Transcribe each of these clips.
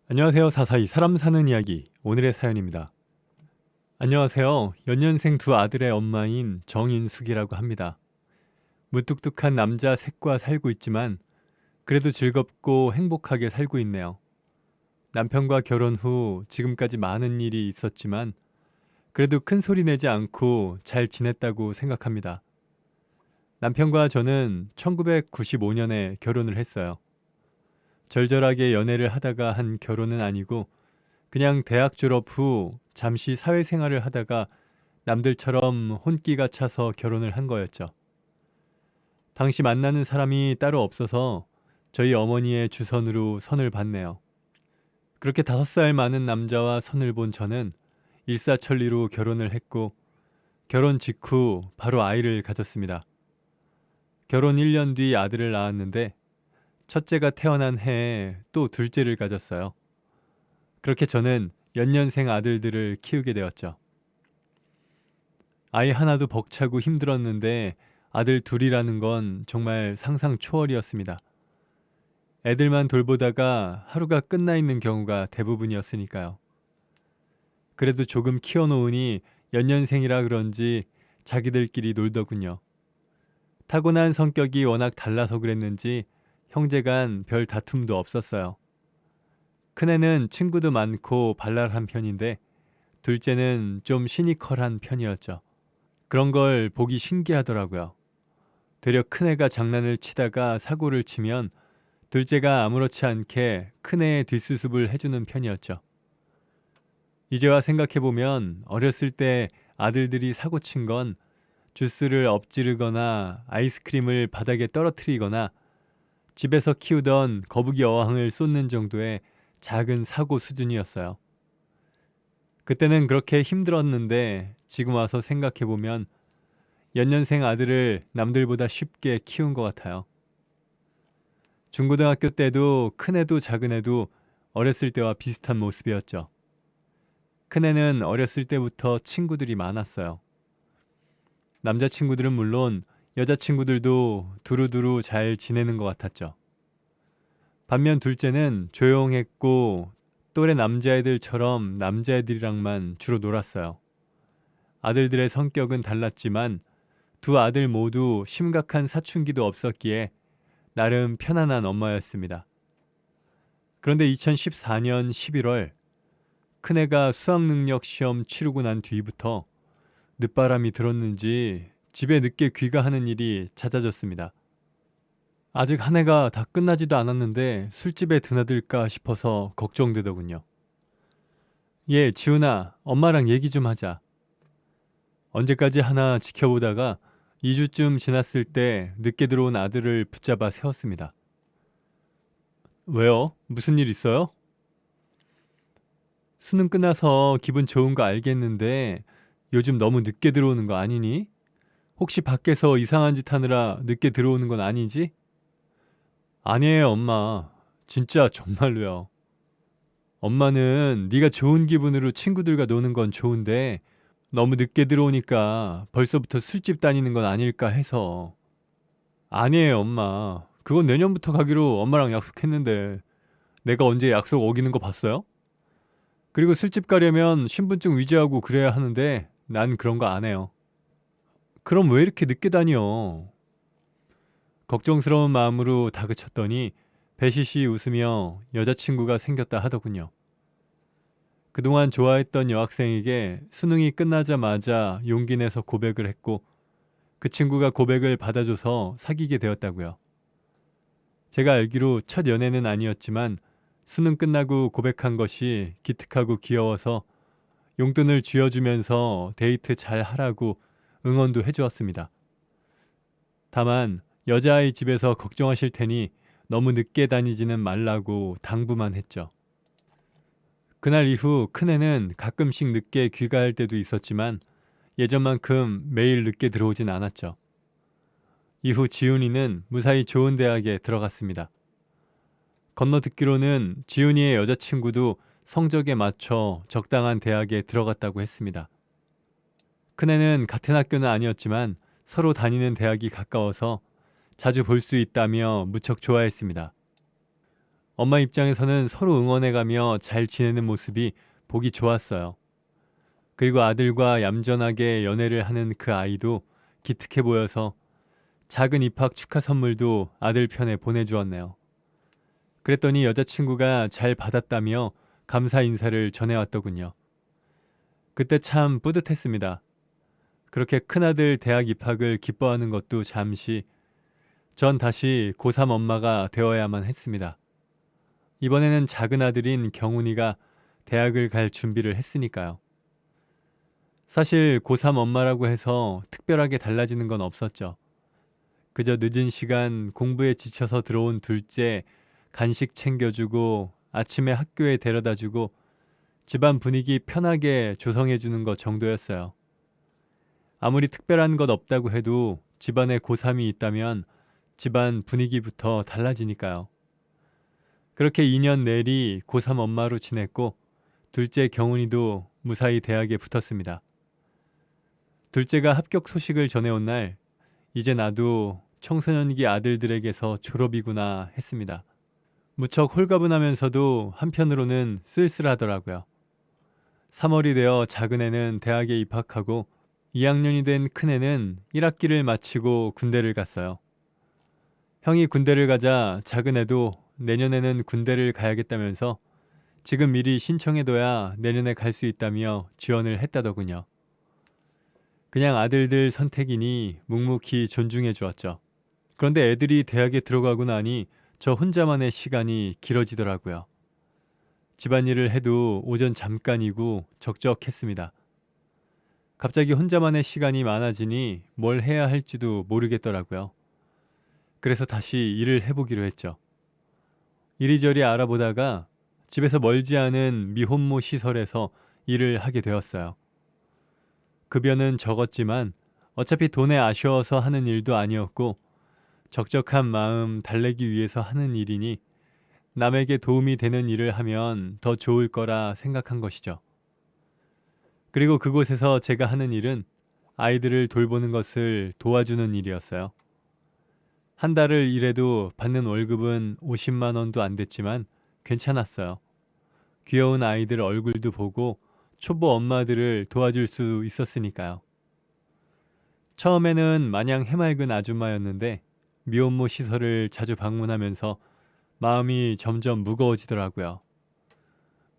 안녕하세요. 사사이 사람 사는 이야기 오늘의 사연입니다. 안녕하세요. 연년생 두 아들의 엄마인 정인숙이라고 합니다. 무뚝뚝한 남자 셋과 살고 있지만 그래도 즐겁고 행복하게 살고 있네요. 남편과 결혼 후 지금까지 많은 일이 있었지만 그래도 큰 소리 내지 않고 잘 지냈다고 생각합니다. 남편과 저는 1995년에 결혼을 했어요. 절절하게 연애를 하다가 한 결혼은 아니고 그냥 대학 졸업 후 잠시 사회생활을 하다가 남들처럼 혼기가 차서 결혼을 한 거였죠. 당시 만나는 사람이 따로 없어서 저희 어머니의 주선으로 선을 봤네요. 그렇게 5살 많은 남자와 선을 본 저는 일사천리로 결혼을 했고 결혼 직후 바로 아이를 가졌습니다. 결혼 1년 뒤 아들을 낳았는데 첫째가 태어난 해에 또 둘째를 가졌어요. 그렇게 저는 연년생 아들들을 키우게 되었죠. 아이 하나도 벅차고 힘들었는데 아들 둘이라는 건 정말 상상 초월이었습니다. 애들만 돌보다가 하루가 끝나 있는 경우가 대부분이었으니까요. 그래도 조금 키워놓으니 연년생이라 그런지 자기들끼리 놀더군요. 타고난 성격이 워낙 달라서 그랬는지 형제간 별 다툼도 없었어요. 큰애는 친구도 많고 발랄한 편인데 둘째는 좀 시니컬한 편이었죠. 그런 걸 보기 신기하더라고요. 되려 큰애가 장난을 치다가 사고를 치면 둘째가 아무렇지 않게 큰애의 뒷수습을 해주는 편이었죠. 이제와 생각해보면 어렸을 때 아들들이 사고 친 건 주스를 엎지르거나 아이스크림을 바닥에 떨어뜨리거나 집에서 키우던 거북이 어항을 쏟는 정도의 작은 사고 수준이었어요. 그때는 그렇게 힘들었는데 지금 와서 생각해보면 연년생 아들을 남들보다 쉽게 키운 것 같아요. 중고등학교 때도 큰애도 작은애도 어렸을 때와 비슷한 모습이었죠. 큰애는 어렸을 때부터 친구들이 많았어요. 남자친구들은 물론 여자친구들도 두루두루 잘 지내는 것 같았죠. 반면 둘째는 조용했고 또래 남자애들처럼 남자애들이랑만 주로 놀았어요. 아들들의 성격은 달랐지만 두 아들 모두 심각한 사춘기도 없었기에 나름 편안한 엄마였습니다. 그런데 2014년 11월 큰애가 수학능력 시험 치르고 난 뒤부터 늦바람이 들었는지 집에 늦게 귀가하는 일이 잦아졌습니다. 아직 한 해가 다 끝나지도 않았는데 술집에 드나들까 싶어서 걱정되더군요. 예, 지훈아, 엄마랑 얘기 좀 하자. 언제까지 하나 지켜보다가 2주쯤 지났을 때 늦게 들어온 아들을 붙잡아 세웠습니다. 왜요? 무슨 일 있어요? 수능 끝나서 기분 좋은 거 알겠는데 요즘 너무 늦게 들어오는 거 아니니? 혹시 밖에서 이상한 짓 하느라 늦게 들어오는 건 아니지? 아니에요, 엄마. 진짜 정말로요. 엄마는 네가 좋은 기분으로 친구들과 노는 건 좋은데 너무 늦게 들어오니까 벌써부터 술집 다니는 건 아닐까 해서. 아니에요, 엄마. 그건 내년부터 가기로 엄마랑 약속했는데 내가 언제 약속 어기는 거 봤어요? 그리고 술집 가려면 신분증 위조하고 그래야 하는데 난 그런 거 안 해요. 그럼 왜 이렇게 늦게 다녀? 걱정스러운 마음으로 다그쳤더니 배시시 웃으며 여자친구가 생겼다 하더군요. 그동안 좋아했던 여학생에게 수능이 끝나자마자 용기 내서 고백을 했고 그 친구가 고백을 받아줘서 사귀게 되었다고요. 제가 알기로 첫 연애는 아니었지만 수능 끝나고 고백한 것이 기특하고 귀여워서 용돈을 쥐어주면서 데이트 잘 하라고 응원도 해주었습니다. 다만 여자아이 집에서 걱정하실 테니 너무 늦게 다니지는 말라고 당부만 했죠. 그날 이후 큰애는 가끔씩 늦게 귀가할 때도 있었지만 예전만큼 매일 늦게 들어오진 않았죠. 이후 지훈이는 무사히 좋은 대학에 들어갔습니다. 건너듣기로는 지훈이의 여자친구도 성적에 맞춰 적당한 대학에 들어갔다고 했습니다. 큰애는 같은 학교는 아니었지만 서로 다니는 대학이 가까워서 자주 볼 수 있다며 무척 좋아했습니다. 엄마 입장에서는 서로 응원해가며 잘 지내는 모습이 보기 좋았어요. 그리고 아들과 얌전하게 연애를 하는 그 아이도 기특해 보여서 작은 입학 축하 선물도 아들 편에 보내주었네요. 그랬더니 여자친구가 잘 받았다며 감사 인사를 전해왔더군요. 그때 참 뿌듯했습니다. 그렇게 큰아들 대학 입학을 기뻐하는 것도 잠시 전 다시 고3 엄마가 되어야만 했습니다. 이번에는 작은 아들인 경훈이가 대학을 갈 준비를 했으니까요. 사실 고3 엄마라고 해서 특별하게 달라지는 건 없었죠. 그저 늦은 시간 공부에 지쳐서 들어온 둘째 간식 챙겨주고 아침에 학교에 데려다주고 집안 분위기 편하게 조성해주는 것 정도였어요. 아무리 특별한 것 없다고 해도 집안에 고3이 있다면 집안 분위기부터 달라지니까요. 그렇게 2년 내리 고3 엄마로 지냈고 둘째 경훈이도 무사히 대학에 붙었습니다. 둘째가 합격 소식을 전해온 날 이제 나도 청소년기 아들들에게서 졸업이구나 했습니다. 무척 홀가분하면서도 한편으로는 쓸쓸하더라고요. 3월이 되어 작은애는 대학에 입학하고 2학년이 된 큰애는 1학기를 마치고 군대를 갔어요. 형이 군대를 가자 작은애도 내년에는 군대를 가야겠다면서 지금 미리 신청해둬야 내년에 갈 수 있다며 지원을 했다더군요. 그냥 아들들 선택이니 묵묵히 존중해 주었죠. 그런데 애들이 대학에 들어가고 나니 저 혼자만의 시간이 길어지더라고요. 집안일을 해도 오전 잠깐이고 적적했습니다. 갑자기 혼자만의 시간이 많아지니 뭘 해야 할지도 모르겠더라고요. 그래서 다시 일을 해보기로 했죠. 이리저리 알아보다가 집에서 멀지 않은 미혼모 시설에서 일을 하게 되었어요. 급여는 적었지만 어차피 돈에 아쉬워서 하는 일도 아니었고 적적한 마음 달래기 위해서 하는 일이니 남에게 도움이 되는 일을 하면 더 좋을 거라 생각한 것이죠. 그리고 그곳에서 제가 하는 일은 아이들을 돌보는 것을 도와주는 일이었어요. 한 달을 일해도 받는 월급은 50만 원도 안 됐지만 괜찮았어요. 귀여운 아이들 얼굴도 보고 초보 엄마들을 도와줄 수 있었으니까요. 처음에는 마냥 해맑은 아줌마였는데 미혼모 시설을 자주 방문하면서 마음이 점점 무거워지더라고요.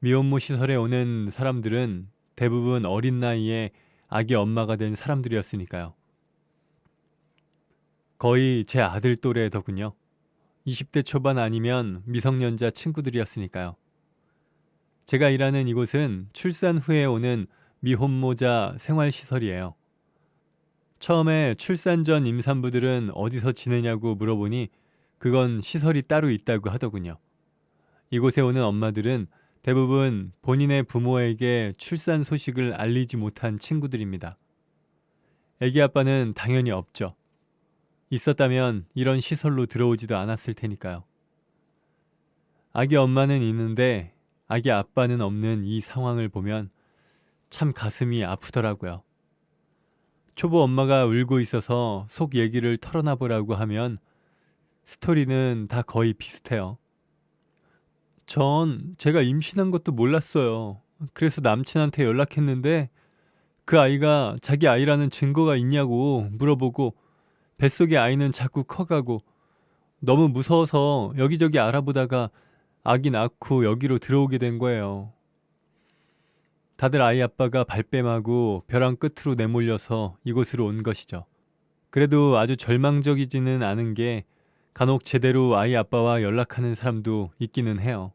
미혼모 시설에 오는 사람들은 대부분 어린 나이에 아기 엄마가 된 사람들이었으니까요. 거의 제 아들 또래더군요. 20대 초반 아니면 미성년자 친구들이었으니까요. 제가 일하는 이곳은 출산 후에 오는 미혼모자 생활시설이에요. 처음에 출산 전 임산부들은 어디서 지내냐고 물어보니 그건 시설이 따로 있다고 하더군요. 이곳에 오는 엄마들은 대부분 본인의 부모에게 출산 소식을 알리지 못한 친구들입니다. 애기 아빠는 당연히 없죠. 있었다면 이런 시설로 들어오지도 않았을 테니까요. 아기 엄마는 있는데 아기 아빠는 없는 이 상황을 보면 참 가슴이 아프더라고요. 초보 엄마가 울고 있어서 속 얘기를 털어놔 보라고 하면 스토리는 다 거의 비슷해요. 전 제가 임신한 것도 몰랐어요. 그래서 남친한테 연락했는데 그 아이가 자기 아이라는 증거가 있냐고 물어보고 뱃속의 아이는 자꾸 커가고 너무 무서워서 여기저기 알아보다가 아기 낳고 여기로 들어오게 된 거예요. 다들 아이 아빠가 발뺌하고 벼랑 끝으로 내몰려서 이곳으로 온 것이죠. 그래도 아주 절망적이지는 않은 게 간혹 제대로 아이 아빠와 연락하는 사람도 있기는 해요.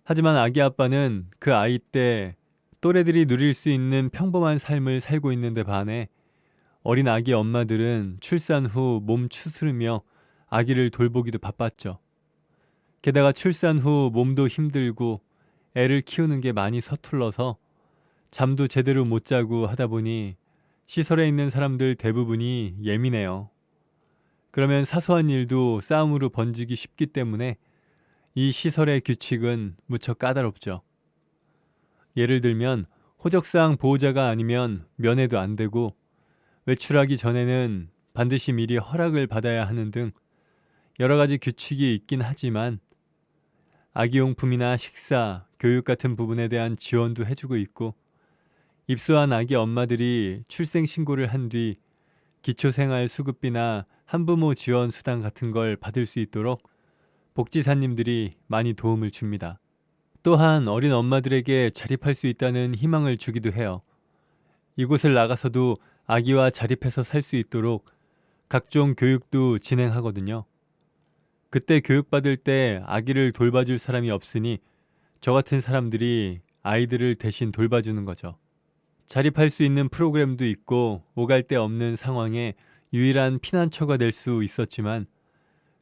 하지만 아기 아빠는 그 아이 때 또래들이 누릴 수 있는 평범한 삶을 살고 있는데 반해 어린 아기 엄마들은 출산 후 몸 추스르며 아기를 돌보기도 바빴죠. 게다가 출산 후 몸도 힘들고 애를 키우는 게 많이 서툴러서 잠도 제대로 못 자고 하다 보니 시설에 있는 사람들 대부분이 예민해요. 그러면 사소한 일도 싸움으로 번지기 쉽기 때문에 이 시설의 규칙은 무척 까다롭죠. 예를 들면 호적상 보호자가 아니면 면회도 안 되고 외출하기 전에는 반드시 미리 허락을 받아야 하는 등 여러 가지 규칙이 있긴 하지만 아기용품이나 식사, 교육 같은 부분에 대한 지원도 해주고 있고, 입소한 아기 엄마들이 출생 신고를 한 뒤 기초생활수급비나 한부모 지원 수당 같은 걸 받을 수 있도록 복지사님들이 많이 도움을 줍니다. 또한 어린 엄마들에게 자립할 수 있다는 희망을 주기도 해요. 이곳을 나가서도 아기와 자립해서 살 수 있도록 각종 교육도 진행하거든요. 그때 교육받을 때 아기를 돌봐줄 사람이 없으니 저 같은 사람들이 아이들을 대신 돌봐주는 거죠. 자립할 수 있는 프로그램도 있고 오갈 데 없는 상황에 유일한 피난처가 될 수 있었지만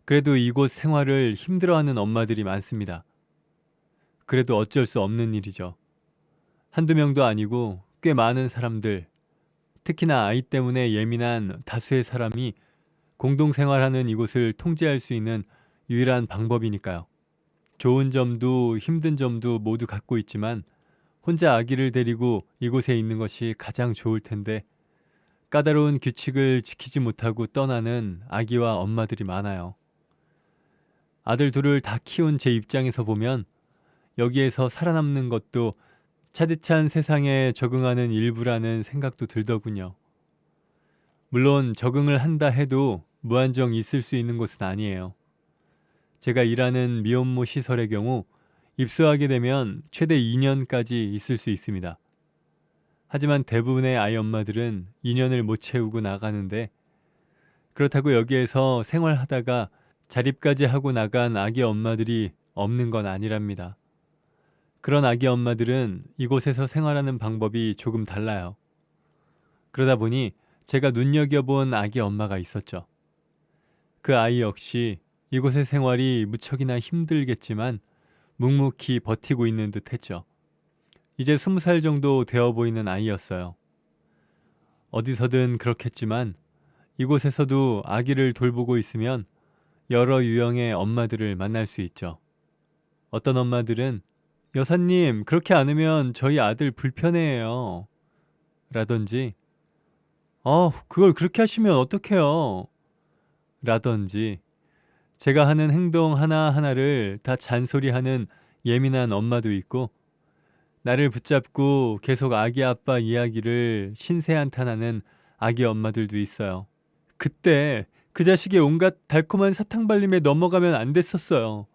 그래도 이곳 생활을 힘들어하는 엄마들이 많습니다. 그래도 어쩔 수 없는 일이죠. 한두 명도 아니고 꽤 많은 사람들, 특히나 아이 때문에 예민한 다수의 사람이 공동생활하는 이곳을 통제할 수 있는 유일한 방법이니까요. 좋은 점도 힘든 점도 모두 갖고 있지만 혼자 아기를 데리고 이곳에 있는 것이 가장 좋을 텐데 까다로운 규칙을 지키지 못하고 떠나는 아기와 엄마들이 많아요. 아들 둘을 다 키운 제 입장에서 보면 여기에서 살아남는 것도 차디찬 세상에 적응하는 일부라는 생각도 들더군요. 물론 적응을 한다 해도 무한정 있을 수 있는 곳은 아니에요. 제가 일하는 미혼모 시설의 경우 입소하게 되면 최대 2년까지 있을 수 있습니다. 하지만 대부분의 아이 엄마들은 2년을 못 채우고 나가는데 그렇다고 여기에서 생활하다가 자립까지 하고 나간 아기 엄마들이 없는 건 아니랍니다. 그런 아기 엄마들은 이곳에서 생활하는 방법이 조금 달라요. 그러다 보니 제가 눈여겨본 아기 엄마가 있었죠. 그 아이 역시 이곳의 생활이 무척이나 힘들겠지만 묵묵히 버티고 있는 듯 했죠. 이제 20살 정도 되어 보이는 아이였어요. 어디서든 그렇겠지만 이곳에서도 아기를 돌보고 있으면 여러 유형의 엄마들을 만날 수 있죠. 어떤 엄마들은 여사님 그렇게 않으면 저희 아들 불편해해요. 라든지 그걸 그렇게 하시면 어떡해요. 라든지 제가 하는 행동 하나하나를 다 잔소리하는 예민한 엄마도 있고 나를 붙잡고 계속 아기 아빠 이야기를 신세한탄하는 아기 엄마들도 있어요. 그때 그 자식의 온갖 달콤한 사탕 발림에 넘어가면 안 됐었어요.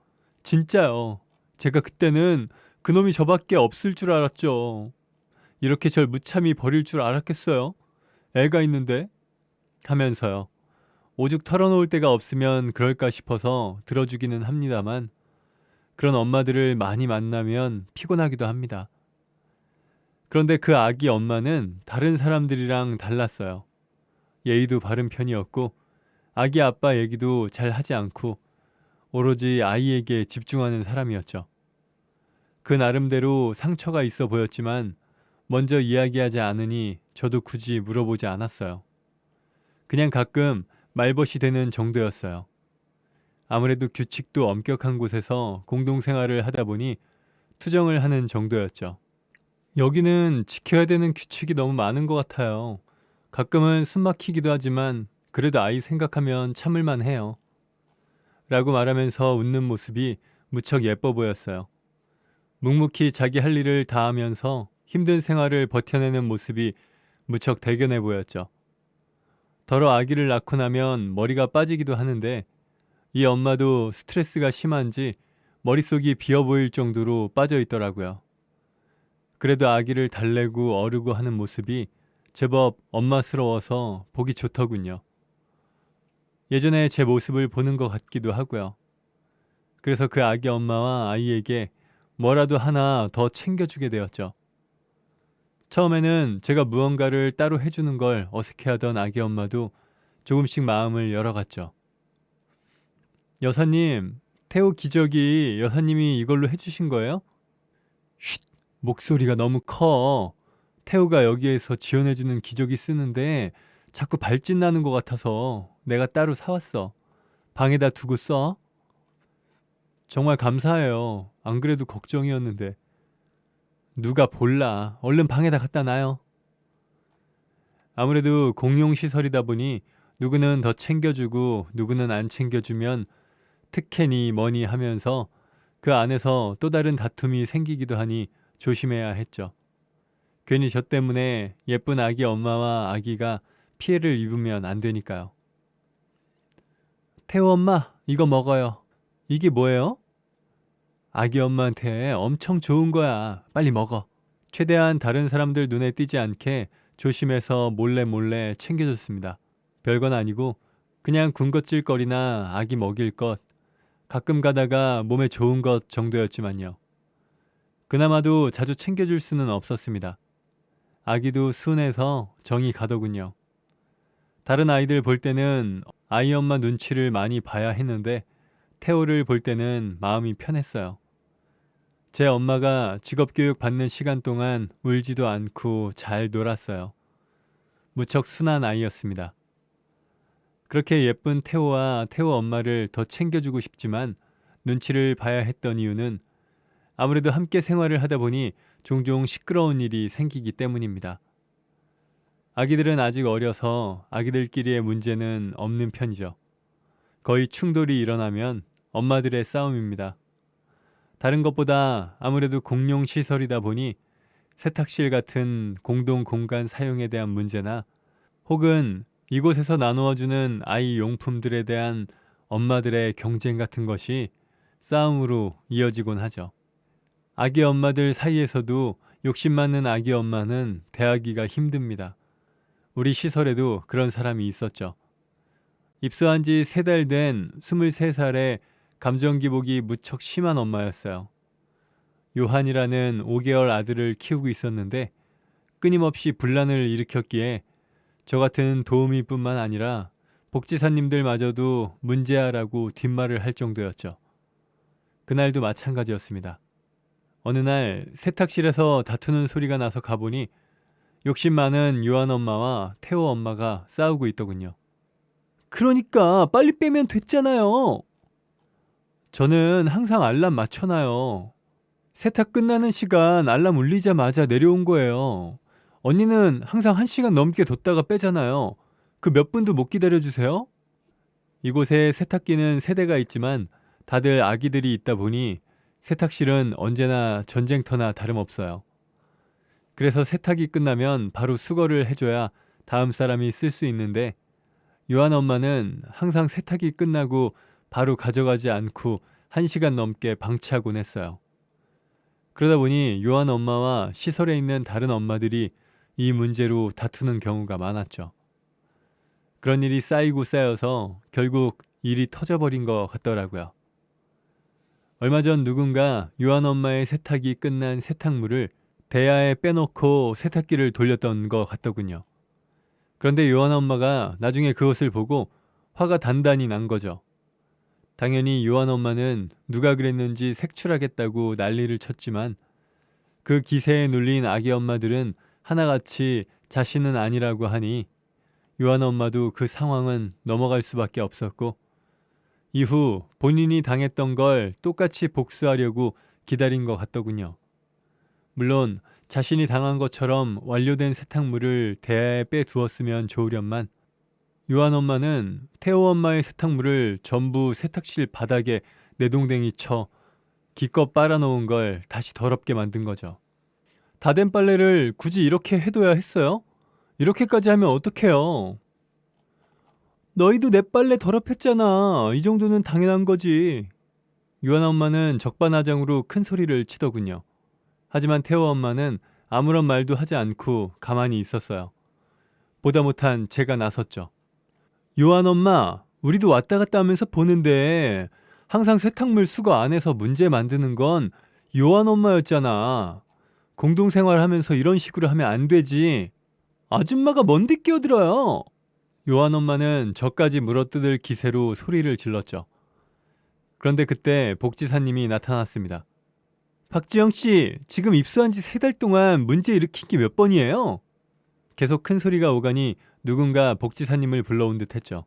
진짜요. 제가 그때는 그놈이 저밖에 없을 줄 알았죠. 이렇게 절 무참히 버릴 줄 알았겠어요? 애가 있는데? 하면서요. 오죽 털어놓을 데가 없으면 그럴까 싶어서 들어주기는 합니다만 그런 엄마들을 많이 만나면 피곤하기도 합니다. 그런데 그 아기 엄마는 다른 사람들이랑 달랐어요. 예의도 바른 편이었고 아기 아빠 얘기도 잘 하지 않고 오로지 아이에게 집중하는 사람이었죠. 그 나름대로 상처가 있어 보였지만 먼저 이야기하지 않으니 저도 굳이 물어보지 않았어요. 그냥 가끔 말벗이 되는 정도였어요. 아무래도 규칙도 엄격한 곳에서 공동생활을 하다 보니 투정을 하는 정도였죠. 여기는 지켜야 되는 규칙이 너무 많은 것 같아요. 가끔은 숨 막히기도 하지만 그래도 아이 생각하면 참을만 해요. 라고 말하면서 웃는 모습이 무척 예뻐 보였어요. 묵묵히 자기 할 일을 다 하면서 힘든 생활을 버텨내는 모습이 무척 대견해 보였죠. 더러 아기를 낳고 나면 머리가 빠지기도 하는데 이 엄마도 스트레스가 심한지 머릿속이 비어 보일 정도로 빠져 있더라고요. 그래도 아기를 달래고 어르고 하는 모습이 제법 엄마스러워서 보기 좋더군요. 예전에 제 모습을 보는 것 같기도 하고요. 그래서 그 아기 엄마와 아이에게 뭐라도 하나 더 챙겨주게 되었죠. 처음에는 제가 무언가를 따로 해주는 걸 어색해하던 아기 엄마도 조금씩 마음을 열어갔죠. 여사님, 태호 기저귀 여사님이 이걸로 해주신 거예요? 쉿! 목소리가 너무 커. 태호가 여기에서 지원해주는 기저귀 쓰는데 자꾸 발진 나는 것 같아서 내가 따로 사왔어. 방에다 두고 써. 정말 감사해요. 안 그래도 걱정이었는데. 누가 볼라. 얼른 방에다 갖다 놔요. 아무래도 공용시설이다 보니 누구는 더 챙겨주고 누구는 안 챙겨주면 특혜니 뭐니 하면서 그 안에서 또 다른 다툼이 생기기도 하니 조심해야 했죠. 괜히 저 때문에 예쁜 아기 엄마와 아기가 피해를 입으면 안 되니까요. 태호 엄마, 이거 먹어요. 이게 뭐예요? 아기 엄마한테 엄청 좋은 거야. 빨리 먹어. 최대한 다른 사람들 눈에 띄지 않게 조심해서 몰래 몰래 챙겨줬습니다. 별건 아니고 그냥 군것질거리나 아기 먹일 것, 가끔 가다가 몸에 좋은 것 정도였지만요. 그나마도 자주 챙겨줄 수는 없었습니다. 아기도 순해서 정이 가더군요. 다른 아이들 볼 때는 아이 엄마 눈치를 많이 봐야 했는데 태호를 볼 때는 마음이 편했어요. 제 엄마가 직업교육 받는 시간 동안 울지도 않고 잘 놀았어요. 무척 순한 아이였습니다. 그렇게 예쁜 태호와 태호 엄마를 더 챙겨주고 싶지만 눈치를 봐야 했던 이유는 아무래도 함께 생활을 하다 보니 종종 시끄러운 일이 생기기 때문입니다. 아기들은 아직 어려서 아기들끼리의 문제는 없는 편이죠. 거의 충돌이 일어나면 엄마들의 싸움입니다. 다른 것보다 아무래도 공용 시설이다 보니 세탁실 같은 공동 공간 사용에 대한 문제나 혹은 이곳에서 나누어주는 아이 용품들에 대한 엄마들의 경쟁 같은 것이 싸움으로 이어지곤 하죠. 아기 엄마들 사이에서도 욕심 많은 아기 엄마는 대하기가 힘듭니다. 우리 시설에도 그런 사람이 있었죠. 입소한 지 3달 된 23살의 감정 기복이 무척 심한 엄마였어요. 요한이라는 5개월 아들을 키우고 있었는데 끊임없이 분란을 일으켰기에 저 같은 도우미뿐만 아니라 복지사님들마저도 문제아라고 뒷말을 할 정도였죠. 그날도 마찬가지였습니다. 어느 날 세탁실에서 다투는 소리가 나서 가보니 욕심 많은 요한 엄마와 태호 엄마가 싸우고 있더군요. 그러니까 빨리 빼면 됐잖아요. 저는 항상 알람 맞춰놔요. 세탁 끝나는 시간 알람 울리자마자 내려온 거예요. 언니는 항상 1시간 넘게 뒀다가 빼잖아요. 그 몇 분도 못 기다려주세요? 이곳에 세탁기는 3대가 있지만 다들 아기들이 있다 보니 세탁실은 언제나 전쟁터나 다름없어요. 그래서 세탁이 끝나면 바로 수거를 해줘야 다음 사람이 쓸 수 있는데 요한 엄마는 항상 세탁이 끝나고 바로 가져가지 않고 1시간 넘게 방치하곤 했어요. 그러다 보니 요한 엄마와 시설에 있는 다른 엄마들이 이 문제로 다투는 경우가 많았죠. 그런 일이 쌓이고 쌓여서 결국 일이 터져버린 것 같더라고요. 얼마 전 누군가 요한 엄마의 세탁이 끝난 세탁물을 대야에 빼놓고 세탁기를 돌렸던 것 같더군요. 그런데 요한 엄마가 나중에 그것을 보고 화가 단단히 난 거죠. 당연히 요한 엄마는 누가 그랬는지 색출하겠다고 난리를 쳤지만 그 기세에 눌린 아기 엄마들은 하나같이 자신은 아니라고 하니 요한 엄마도 그 상황은 넘어갈 수밖에 없었고 이후 본인이 당했던 걸 똑같이 복수하려고 기다린 것 같더군요. 물론 자신이 당한 것처럼 완료된 세탁물을 대야에 빼두었으면 좋으련만 요한 엄마는 태호 엄마의 세탁물을 전부 세탁실 바닥에 내동댕이 쳐 기껏 빨아놓은 걸 다시 더럽게 만든 거죠. 다 된 빨래를 굳이 이렇게 해둬야 했어요? 이렇게까지 하면 어떡해요? 너희도 내 빨래 더럽혔잖아. 이 정도는 당연한 거지. 요한 엄마는 적반하장으로 큰 소리를 치더군요. 하지만 태호 엄마는 아무런 말도 하지 않고 가만히 있었어요. 보다 못한 제가 나섰죠. 요한 엄마, 우리도 왔다 갔다 하면서 보는데 항상 세탁물 수거 안 해서 문제 만드는 건 요한 엄마였잖아. 공동생활하면서 이런 식으로 하면 안 되지. 아줌마가 뭔데 끼어들어요? 요한 엄마는 저까지 물어뜯을 기세로 소리를 질렀죠. 그런데 그때 복지사님이 나타났습니다. 박지영 씨, 지금 입수한 지 3달 동안 문제 일으킨 게 몇 번이에요? 계속 큰 소리가 오가니 누군가 복지사님을 불러온 듯 했죠.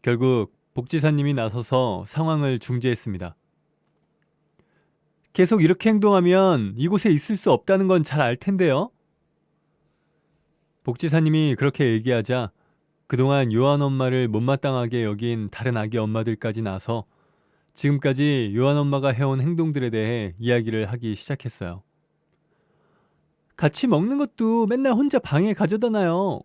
결국 복지사님이 나서서 상황을 중재했습니다. 계속 이렇게 행동하면 이곳에 있을 수 없다는 건 잘 알 텐데요. 복지사님이 그렇게 얘기하자 그동안 요한 엄마를 못마땅하게 여긴 다른 아기 엄마들까지 나서 지금까지 요한 엄마가 해온 행동들에 대해 이야기를 하기 시작했어요. 같이 먹는 것도 맨날 혼자 방에 가져다 놔요.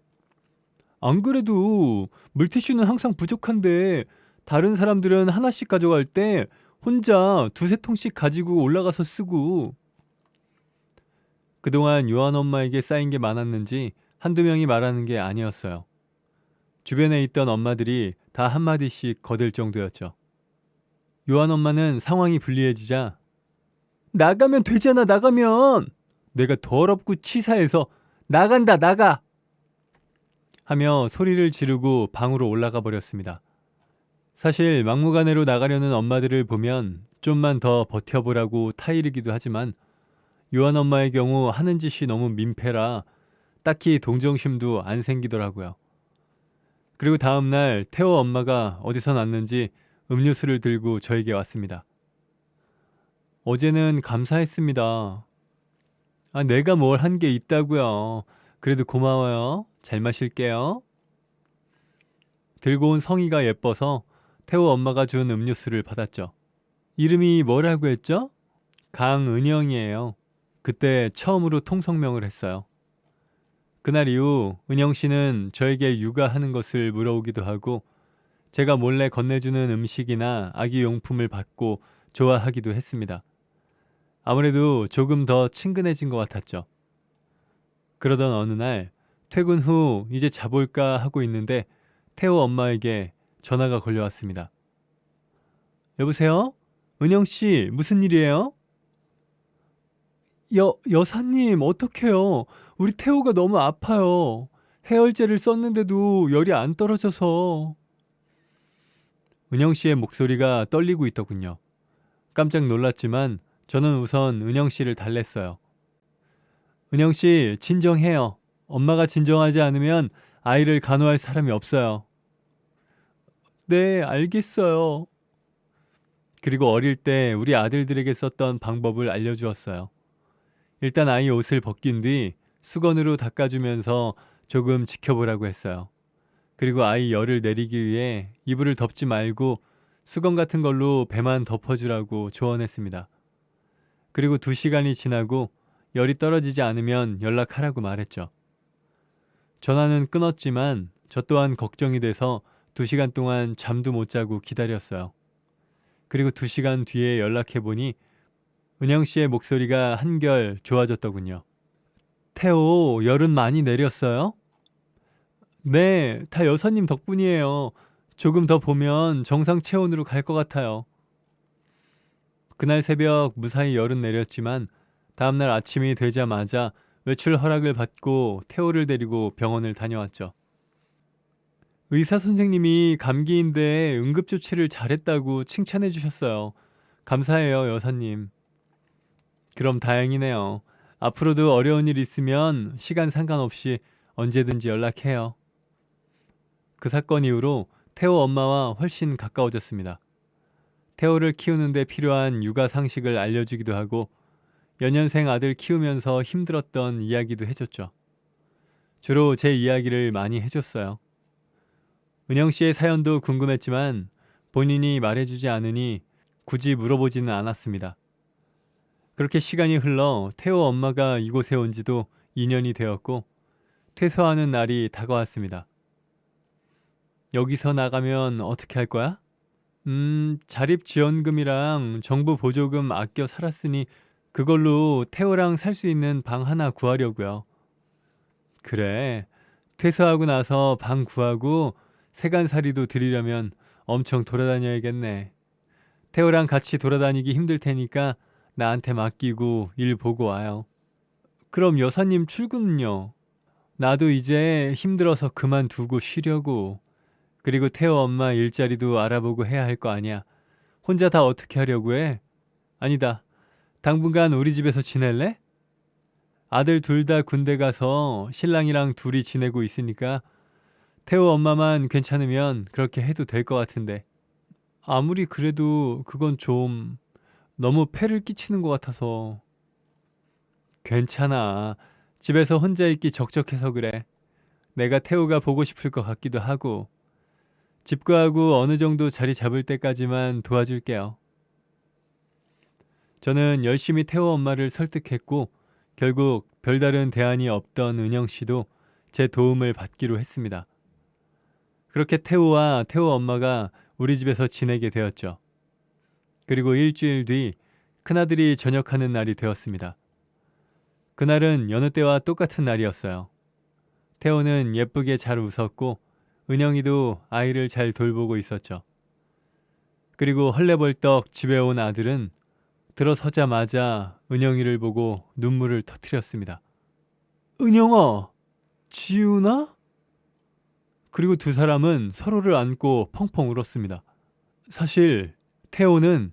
안 그래도 물티슈는 항상 부족한데 다른 사람들은 하나씩 가져갈 때 혼자 두세 통씩 가지고 올라가서 쓰고. 그동안 요한 엄마에게 쌓인 게 많았는지 한두 명이 말하는 게 아니었어요. 주변에 있던 엄마들이 다 한마디씩 거들 정도였죠. 요한 엄마는 상황이 불리해지자 나가면 되잖아, 나가면. 내가 더럽고 치사해서 나간다, 나가! 하며 소리를 지르고 방으로 올라가 버렸습니다. 사실 막무가내로 나가려는 엄마들을 보면 좀만 더 버텨보라고 타이르기도 하지만 요한 엄마의 경우 하는 짓이 너무 민폐라 딱히 동정심도 안 생기더라고요. 그리고 다음날 태호 엄마가 어디서 났는지 음료수를 들고 저에게 왔습니다. 어제는 감사했습니다. 아, 내가 뭘 한 게 있다고요. 그래도 고마워요. 잘 마실게요. 들고 온 성의가 예뻐서 태호 엄마가 준 음료수를 받았죠. 이름이 뭐라고 했죠? 강은영이에요. 그때 처음으로 통성명을 했어요. 그날 이후 은영 씨는 저에게 육아하는 것을 물어오기도 하고 제가 몰래 건네주는 음식이나 아기 용품을 받고 좋아하기도 했습니다. 아무래도 조금 더 친근해진 것 같았죠. 그러던 어느 날 퇴근 후 이제 자볼까 하고 있는데 태호 엄마에게 전화가 걸려왔습니다. 여보세요? 은영 씨, 무슨 일이에요? 여사님, 어떡해요? 우리 태호가 너무 아파요. 해열제를 썼는데도 열이 안 떨어져서. 은영 씨의 목소리가 떨리고 있더군요. 깜짝 놀랐지만 저는 우선 은영 씨를 달랬어요. 은영 씨, 진정해요. 엄마가 진정하지 않으면 아이를 간호할 사람이 없어요. 네, 알겠어요. 그리고 어릴 때 우리 아들들에게 썼던 방법을 알려주었어요. 일단 아이 옷을 벗긴 뒤 수건으로 닦아주면서 조금 지켜보라고 했어요. 그리고 아이 열을 내리기 위해 이불을 덮지 말고 수건 같은 걸로 배만 덮어주라고 조언했습니다. 그리고 2시간이 지나고 열이 떨어지지 않으면 연락하라고 말했죠. 전화는 끊었지만 저 또한 걱정이 돼서 2시간 동안 잠도 못 자고 기다렸어요. 그리고 2시간 뒤에 연락해보니 은영 씨의 목소리가 한결 좋아졌더군요. 태호, 열은 많이 내렸어요? 네, 다 여사님 덕분이에요. 조금 더 보면 정상 체온으로 갈 것 같아요. 그날 새벽 무사히 열은 내렸지만 다음날 아침이 되자마자 외출 허락을 받고 태호를 데리고 병원을 다녀왔죠. 의사 선생님이 감기인데 응급조치를 잘했다고 칭찬해 주셨어요. 감사해요, 여사님. 그럼 다행이네요. 앞으로도 어려운 일 있으면 시간 상관없이 언제든지 연락해요. 그 사건 이후로 태호 엄마와 훨씬 가까워졌습니다. 태호를 키우는데 필요한 육아 상식을 알려주기도 하고 연년생 아들 키우면서 힘들었던 이야기도 해줬죠. 주로 제 이야기를 많이 해줬어요. 은영 씨의 사연도 궁금했지만 본인이 말해주지 않으니 굳이 물어보지는 않았습니다. 그렇게 시간이 흘러 태호 엄마가 이곳에 온 지도 2년이 되었고 퇴소하는 날이 다가왔습니다. 여기서 나가면 어떻게 할 거야? 자립지원금이랑 정부 보조금 아껴 살았으니 그걸로 태호랑 살 수 있는 방 하나 구하려고요. 그래, 퇴소하고 나서 방 구하고 세간살이도 드리려면 엄청 돌아다녀야겠네. 태호랑 같이 돌아다니기 힘들 테니까 나한테 맡기고 일 보고 와요. 그럼 여사님 출근은요? 나도 이제 힘들어서 그만두고 쉬려고. 그리고 태호 엄마 일자리도 알아보고 해야 할 거 아니야. 혼자 다 어떻게 하려고 해? 아니다. 당분간 우리 집에서 지낼래? 아들 둘 다 군대 가서 신랑이랑 둘이 지내고 있으니까 태호 엄마만 괜찮으면 그렇게 해도 될 것 같은데. 아무리 그래도 그건 좀 너무 폐를 끼치는 것 같아서. 괜찮아. 집에서 혼자 있기 적적해서 그래. 내가 태호가 보고 싶을 것 같기도 하고. 집 구하고 어느 정도 자리 잡을 때까지만 도와줄게요. 저는 열심히 태호 엄마를 설득했고 결국 별다른 대안이 없던 은영 씨도 제 도움을 받기로 했습니다. 그렇게 태호와 태호 엄마가 우리 집에서 지내게 되었죠. 그리고 일주일 뒤 큰아들이 전역하는 날이 되었습니다. 그날은 여느 때와 똑같은 날이었어요. 태호는 예쁘게 잘 웃었고 은영이도 아이를 잘 돌보고 있었죠. 그리고 헐레벌떡 집에 온 아들은 들어서자마자 은영이를 보고 눈물을 터뜨렸습니다. 은영아, 지훈아? 그리고 두 사람은 서로를 안고 펑펑 울었습니다. 사실 태호는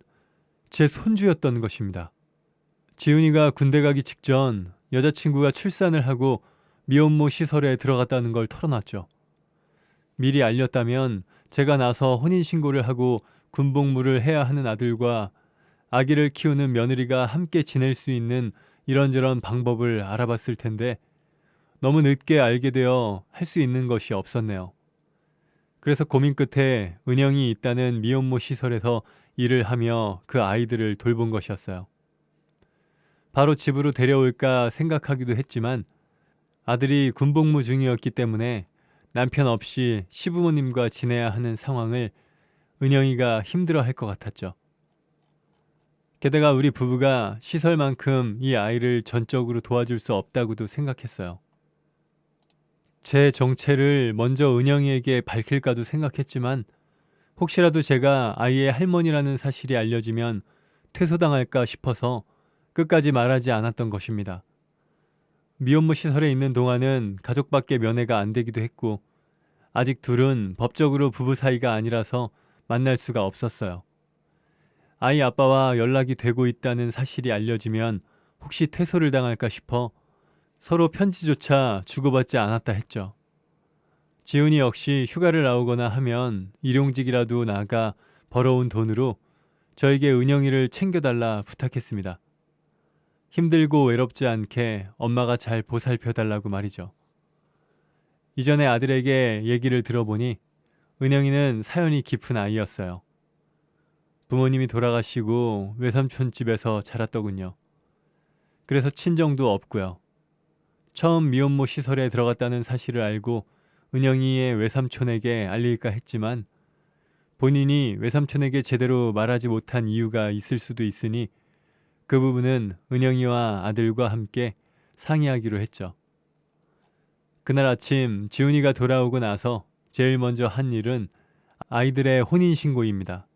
제 손주였던 것입니다. 지훈이가 군대 가기 직전 여자친구가 출산을 하고 미혼모 시설에 들어갔다는 걸 털어놨죠. 미리 알렸다면 제가 나서 혼인신고를 하고 군복무를 해야 하는 아들과 아기를 키우는 며느리가 함께 지낼 수 있는 이런저런 방법을 알아봤을 텐데 너무 늦게 알게 되어 할 수 있는 것이 없었네요. 그래서 고민 끝에 은영이 있다는 미혼모 시설에서 일을 하며 그 아이들을 돌본 것이었어요. 바로 집으로 데려올까 생각하기도 했지만 아들이 군복무 중이었기 때문에 남편 없이 시부모님과 지내야 하는 상황을 은영이가 힘들어할 것 같았죠. 게다가 우리 부부가 시설만큼 이 아이를 전적으로 도와줄 수 없다고도 생각했어요. 제 정체를 먼저 은영이에게 밝힐까도 생각했지만 혹시라도 제가 아이의 할머니라는 사실이 알려지면 퇴소당할까 싶어서 끝까지 말하지 않았던 것입니다. 미혼모 시설에 있는 동안은 가족밖에 면회가 안 되기도 했고 아직 둘은 법적으로 부부 사이가 아니라서 만날 수가 없었어요. 아이 아빠와 연락이 되고 있다는 사실이 알려지면 혹시 퇴소를 당할까 싶어 서로 편지조차 주고받지 않았다 했죠. 지훈이 역시 휴가를 나오거나 하면 일용직이라도 나가 벌어온 돈으로 저에게 은영이를 챙겨달라 부탁했습니다. 힘들고 외롭지 않게 엄마가 잘 보살펴달라고 말이죠. 이전에 아들에게 얘기를 들어보니 은영이는 사연이 깊은 아이였어요. 부모님이 돌아가시고 외삼촌 집에서 자랐더군요. 그래서 친정도 없고요. 처음 미혼모 시설에 들어갔다는 사실을 알고 은영이의 외삼촌에게 알릴까 했지만 본인이 외삼촌에게 제대로 말하지 못한 이유가 있을 수도 있으니 그 부분은 은영이와 아들과 함께 상의하기로 했죠. 그날 아침 지훈이가 돌아오고 나서 제일 먼저 한 일은 아이들의 혼인신고입니다.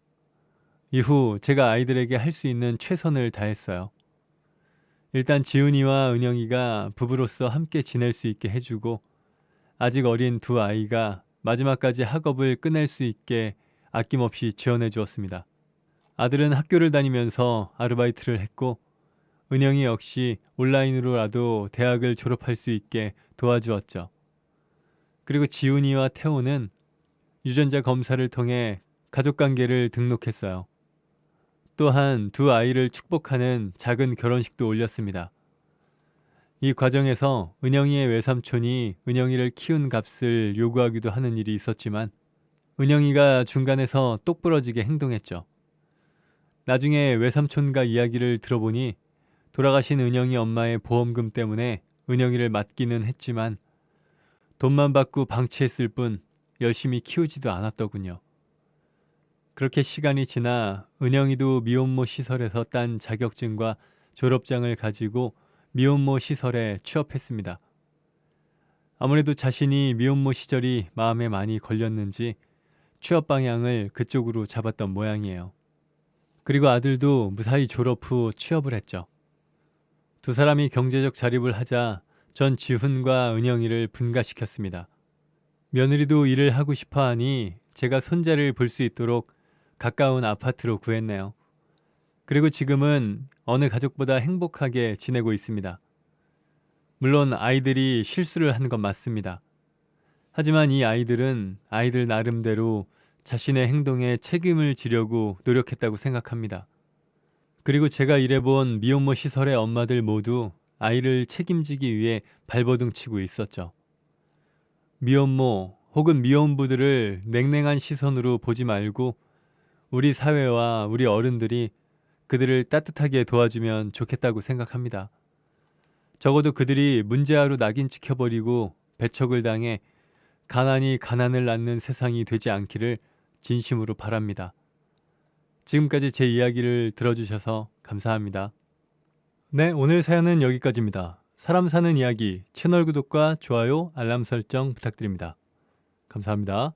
이후 제가 아이들에게 할 수 있는 최선을 다했어요. 일단 지훈이와 은영이가 부부로서 함께 지낼 수 있게 해주고 아직 어린 두 아이가 마지막까지 학업을 끝낼 수 있게 아낌없이 지원해 주었습니다. 아들은 학교를 다니면서 아르바이트를 했고 은영이 역시 온라인으로라도 대학을 졸업할 수 있게 도와주었죠. 그리고 지훈이와 태호는 유전자 검사를 통해 가족관계를 등록했어요. 또한 두 아이를 축복하는 작은 결혼식도 올렸습니다. 이 과정에서 은영이의 외삼촌이 은영이를 키운 값을 요구하기도 하는 일이 있었지만 은영이가 중간에서 똑부러지게 행동했죠. 나중에 외삼촌과 이야기를 들어보니 돌아가신 은영이 엄마의 보험금 때문에 은영이를 맡기는 했지만 돈만 받고 방치했을 뿐 열심히 키우지도 않았더군요. 그렇게 시간이 지나 은영이도 미혼모 시설에서 딴 자격증과 졸업장을 가지고 미혼모 시설에 취업했습니다. 아무래도 자신이 미혼모 시절이 마음에 많이 걸렸는지 취업 방향을 그쪽으로 잡았던 모양이에요. 그리고 아들도 무사히 졸업 후 취업을 했죠. 두 사람이 경제적 자립을 하자 전 지훈과 은영이를 분가시켰습니다. 며느리도 일을 하고 싶어 하니 제가 손자를 볼 수 있도록 가까운 아파트로 구했네요. 그리고 지금은 어느 가족보다 행복하게 지내고 있습니다. 물론 아이들이 실수를 한 건 맞습니다. 하지만 이 아이들은 아이들 나름대로 자신의 행동에 책임을 지려고 노력했다고 생각합니다. 그리고 제가 일해본 미혼모 시설의 엄마들 모두 아이를 책임지기 위해 발버둥 치고 있었죠. 미혼모 혹은 미혼부들을 냉랭한 시선으로 보지 말고 우리 사회와 우리 어른들이 그들을 따뜻하게 도와주면 좋겠다고 생각합니다. 적어도 그들이 문제아로 낙인 찍혀버리고 배척을 당해 가난이 가난을 낳는 세상이 되지 않기를 진심으로 바랍니다. 지금까지 제 이야기를 들어주셔서 감사합니다. 네, 오늘 사연은 여기까지입니다. 사람 사는 이야기 채널 구독과 좋아요, 알람 설정 부탁드립니다. 감사합니다.